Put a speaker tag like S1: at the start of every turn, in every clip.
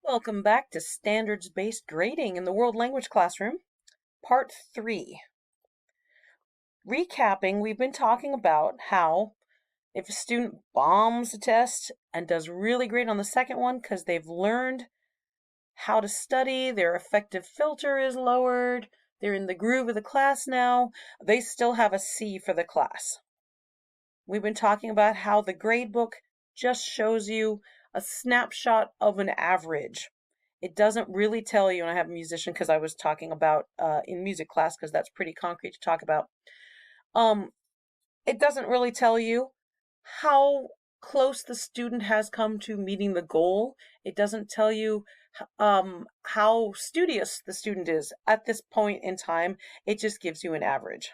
S1: Welcome back to Standards-Based Grading in the World Language Classroom, Part 3. Recapping, we've been talking about how if a student bombs a test and does really great on the second one because they've learned how to study, their effective filter is lowered, they're in the groove of the class now, they still have a C for the class. We've been talking about how the gradebook just shows you a snapshot of an average. It doesn't really tell you, and I have a musician because I was talking about in music class because that's pretty concrete to talk about. It doesn't really tell you how close the student has come to meeting the goal. It doesn't tell you how studious the student is at this point in time. It just gives you an average.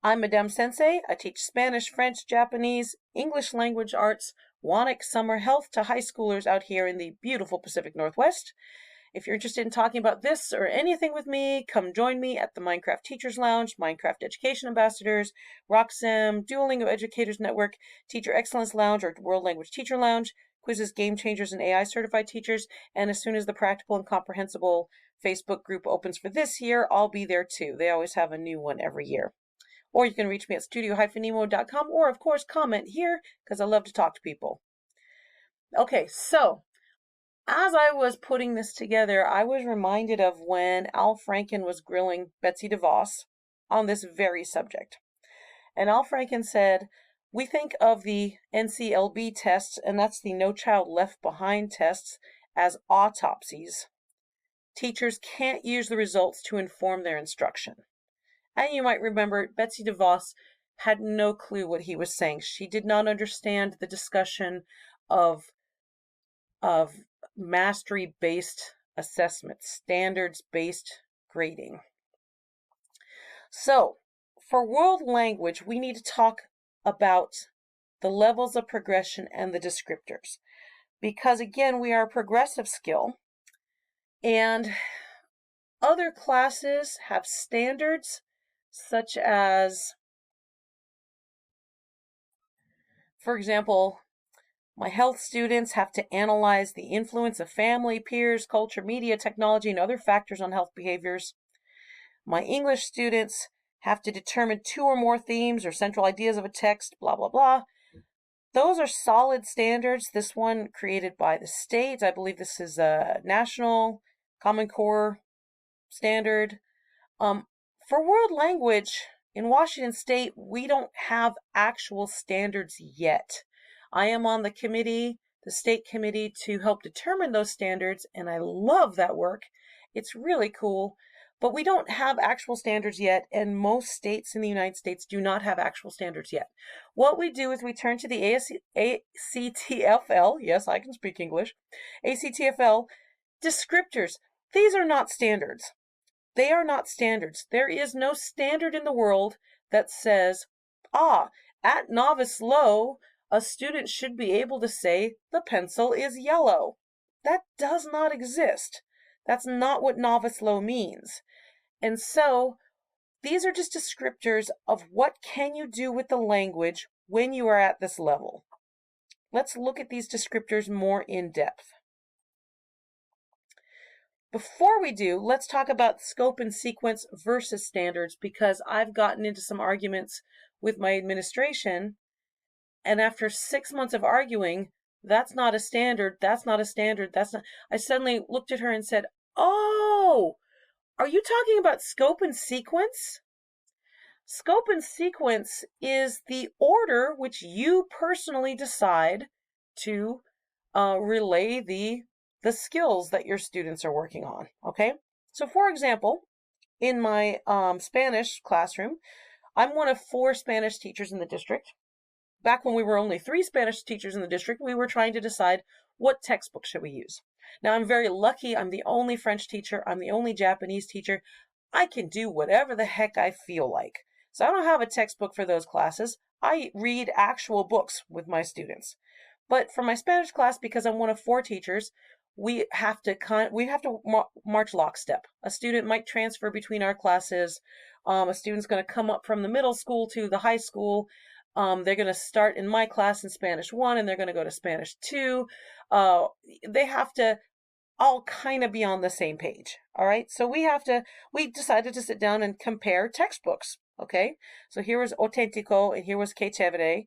S1: I'm Madame Sensei. I teach Spanish, French, Japanese, English language arts, Wanic summer health to high schoolers out here in the beautiful Pacific Northwest. If you're interested in talking about this or anything with me, come join me at the Minecraft Teachers Lounge, Minecraft Education Ambassadors, RockSim, Duolingo Educators Network, Teacher Excellence Lounge, or World Language Teacher Lounge, Quizzes, Game Changers, and AI Certified Teachers. And as soon as the Practical and Comprehensible Facebook group opens for this year, I'll be there too. They always have a new one every year. Or you can reach me at studio-nemo.com, or of course comment here because I love to talk to people. Okay, so as I was putting this together, I was reminded of when Al Franken was grilling Betsy DeVos on this very subject. And Al Franken said, we think of the NCLB tests, and that's the No Child Left Behind tests, as autopsies. Teachers can't use the results to inform their instruction. And you might remember Betsy DeVos had no clue what he was saying. She did not understand the discussion of mastery-based assessment, standards-based grading. So, for world language, we need to talk about the levels of progression and the descriptors. Because again, we are a progressive skill, and other classes have standards such as, for example, my health students have to analyze the influence of family, peers, culture, media, technology, and other factors on health behaviors. My English students have to determine 2 or more themes or central ideas of a text, blah, blah, blah. Those are solid standards. This one created by the state. I believe this is a national Common Core standard. For world language, in Washington State, we don't have actual standards yet. I am on the committee, the state committee, to help determine those standards, and I love that work. It's really cool, but we don't have actual standards yet, and most states in the United States do not have actual standards yet. What we do is we turn to the ACTFL, yes, I can speak English, ACTFL descriptors. These are not standards. They are not standards. There is no standard in the world that says, at novice low, a student should be able to say the pencil is yellow. That does not exist. That's not what novice low means. And so these are just descriptors of what can you do with the language when you are at this level. Let's look at these descriptors more in depth. Before we do, let's talk about scope and sequence versus standards, because I've gotten into some arguments with my administration, and after 6 months of arguing, that's not a standard, that's not a standard, that's not, I suddenly looked at her and said, oh, are you talking about scope and sequence? Scope and sequence is the order which you personally decide to relay the skills that your students are working on, okay? So for example, in my Spanish classroom, I'm one of 4 Spanish teachers in the district. Back when we were only 3 Spanish teachers in the district, we were trying to decide what textbook should we use. Now I'm very lucky, I'm the only French teacher, I'm the only Japanese teacher. I can do whatever the heck I feel like. So I don't have a textbook for those classes. I read actual books with my students. But for my Spanish class, because I'm one of 4 teachers, we have to march lockstep. A student might transfer between our classes. A student's going to come up from the middle school to the high school. They're going to start in my class in Spanish 1 and they're going to go to Spanish 2. They have to all kind of be on the same page. All right. So we decided to sit down and compare textbooks. Okay. So here was Auténtico and here was Que Chévere.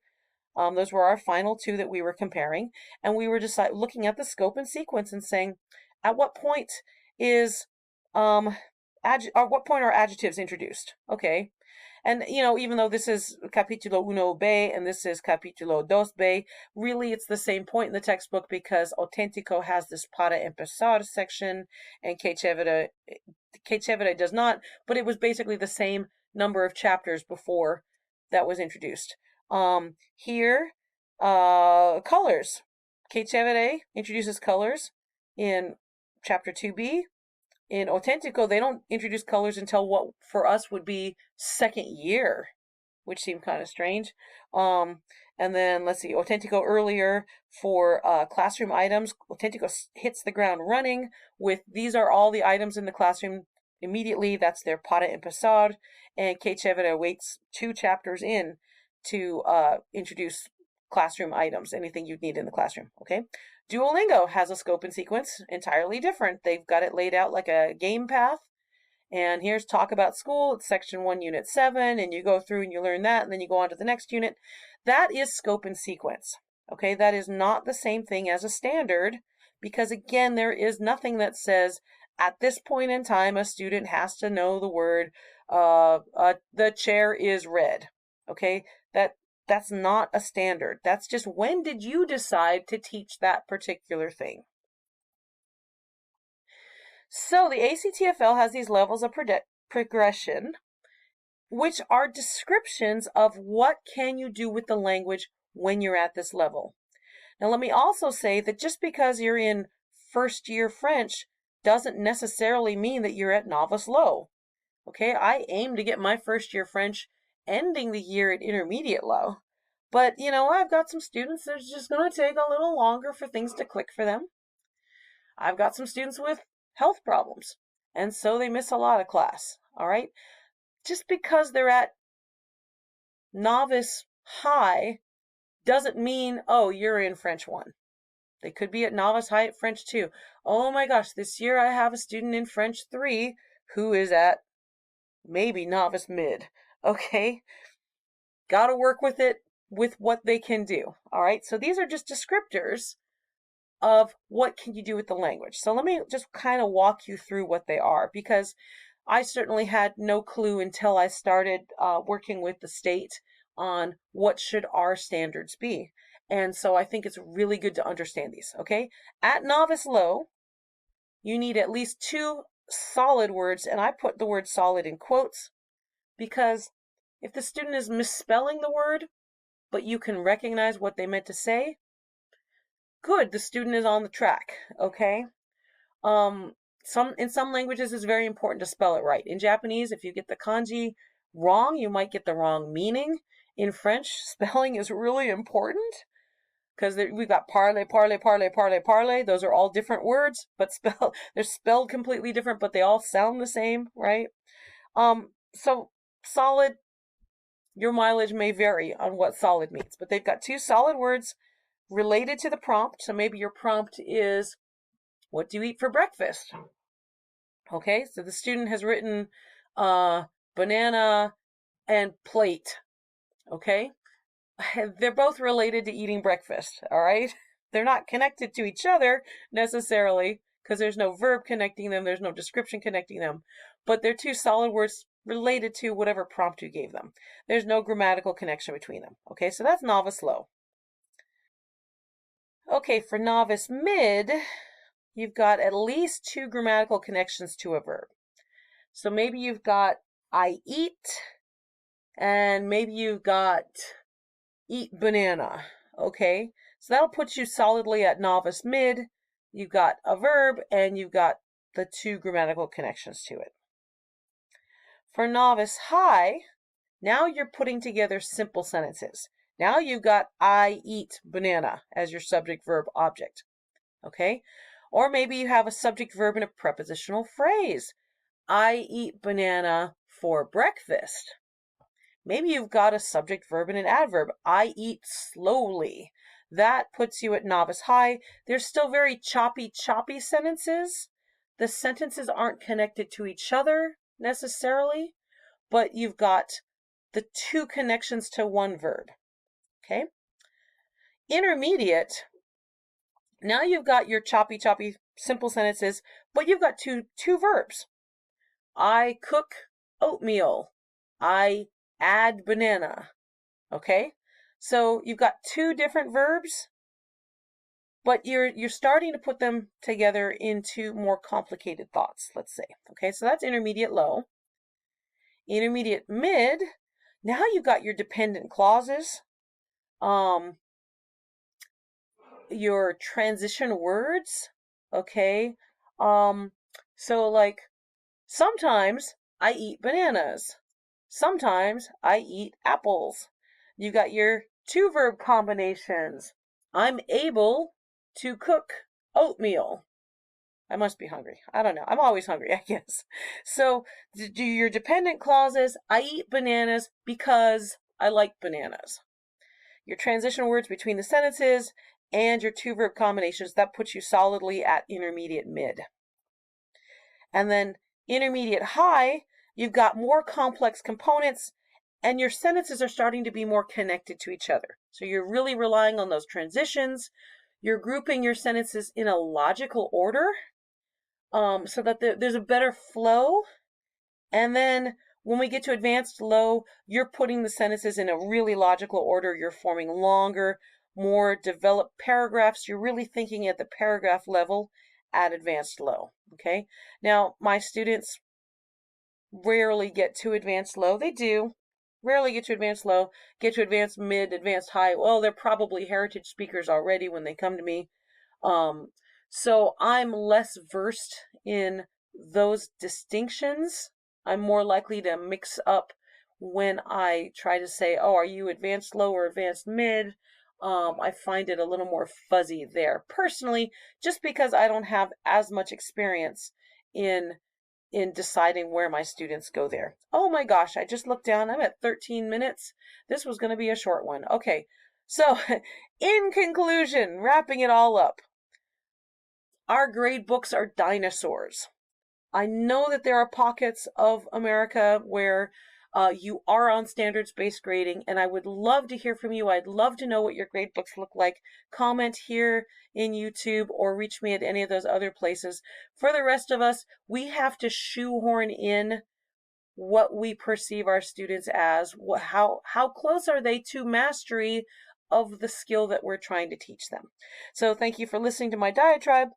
S1: Those were our final two that we were comparing. And we were looking at the scope and sequence and saying, at what point is, or what point are adjectives introduced? Okay. And, even though this is Capítulo 1B and this is Capítulo 2B, really it's the same point in the textbook because Auténtico has this para empezar section and Que Chévere does not, but it was basically the same number of chapters before that was introduced. Here, colors. Que Chévere introduces colors in chapter 2B. In Auténtico, they don't introduce colors until what for us would be second year, which seemed kind of strange. And then let's see, Auténtico earlier for classroom items. Auténtico hits the ground running with these are all the items in the classroom immediately. That's their para empezar. And Que Chévere waits 2 chapters in to introduce classroom items, anything you'd need in the classroom. Okay. Duolingo has a scope and sequence entirely different. They've got it laid out like a game path. And here's Talk About School. It's section 1, unit 7. And you go through and you learn that. And then you go on to the next unit. That is scope and sequence. Okay, that is not the same thing as a standard. Because again, there is nothing that says at this point in time, a student has to know the word, the chair is red. Okay, that's not a standard. That's just when did you decide to teach that particular thing? So the ACTFL has these levels of progression, which are descriptions of what can you do with the language when you're at this level. Now let me also say that just because you're in first year French doesn't necessarily mean that you're at novice low. Okay, I aim to get my first year French ending the year at intermediate low. But, I've got some students that's just going to take a little longer for things to click for them. I've got some students with health problems, and so they miss a lot of class, all right? Just because they're at novice high doesn't mean, oh, you're in French 1. They could be at novice high at French 2. Oh my gosh, this year I have a student in French 3 who is at maybe novice mid, okay? Got to work with it with what they can do. All right. So these are just descriptors of what can you do with the language. So let me just kind of walk you through what they are, because I certainly had no clue until I started working with the state on what should our standards be. And so I think it's really good to understand these. Okay. At novice low, you need at least 2 solid words. And I put the word solid in quotes because if the student is misspelling the word, but you can recognize what they meant to say, good, the student is on the track, okay? In some languages, it's very important to spell it right. In Japanese, if you get the kanji wrong, you might get the wrong meaning. In French, spelling is really important because we've got parler, parler, parler, parler, parler. Those are all different words, but they're spelled completely different, but they all sound the same, right? So solid, your mileage may vary on what solid means, but they've got 2 solid words related to the prompt. So maybe your prompt is, what do you eat for breakfast? Okay, so the student has written banana and plate. Okay, they're both related to eating breakfast. All right, they're not connected to each other necessarily because there's no verb connecting them, there's no description connecting them, but they're 2 solid words related to whatever prompt you gave them. There's no grammatical connection between them. Okay, so that's novice low. Okay, for novice mid, you've got at least 2 grammatical connections to a verb. So maybe you've got I eat, and maybe you've got eat banana. Okay, so that'll put you solidly at novice mid. You've got a verb, and you've got the 2 grammatical connections to it. For novice high, now you're putting together simple sentences. Now you've got I eat banana as your subject, verb, object. Okay? Or maybe you have a subject, verb, and a prepositional phrase. I eat banana for breakfast. Maybe you've got a subject, verb, and an adverb. I eat slowly. That puts you at novice high. There's still very choppy sentences. The sentences aren't connected to each other necessarily, but you've got the two connections to one verb. Okay? Intermediate, now you've got your choppy simple sentences, but you've got two verbs. I cook oatmeal. I add banana. Okay? So you've got two different verbs, but you're starting to put them together into more complicated thoughts, let's say. Okay, so that's intermediate low. Intermediate mid, now you've got your dependent clauses, your transition words, okay? So like, sometimes I eat bananas. Sometimes I eat apples. You got your two verb combinations. I'm able to cook oatmeal. I must be hungry. I don't know. I'm always hungry, I guess. So do your dependent clauses. I eat bananas because I like bananas. Your transition words between the sentences and your two verb combinations, that puts you solidly at intermediate mid. And then intermediate high, you've got more complex components and your sentences are starting to be more connected to each other. So you're really relying on those transitions. You're grouping your sentences in a logical order, so that there's a better flow. And then when we get to advanced low, you're putting the sentences in a really logical order. You're forming longer, more developed paragraphs. You're really thinking at the paragraph level at advanced low. Okay. Now, my students rarely get to advanced low. They do. Rarely get to advanced low, get to advanced mid, advanced high. Well, they're probably heritage speakers already when they come to me. So I'm less versed in those distinctions. I'm more likely to mix up when I try to say, oh, are you advanced low or advanced mid? I find it a little more fuzzy there personally, just because I don't have as much experience in deciding where my students go there. Oh my gosh, I just looked down. I'm at 13 minutes. This was going to be a short one. Okay, so in conclusion, wrapping it all up, our grade books are dinosaurs. I know that there are pockets of America where you are on standards-based grading, and I would love to hear from you. I'd love to know what your grade books look like. Comment here in YouTube or reach me at any of those other places. For the rest of us, we have to shoehorn in what we perceive our students as. How close are they to mastery of the skill that we're trying to teach them? So thank you for listening to my diatribe,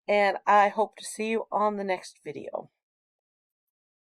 S1: and I hope to see you on the next video.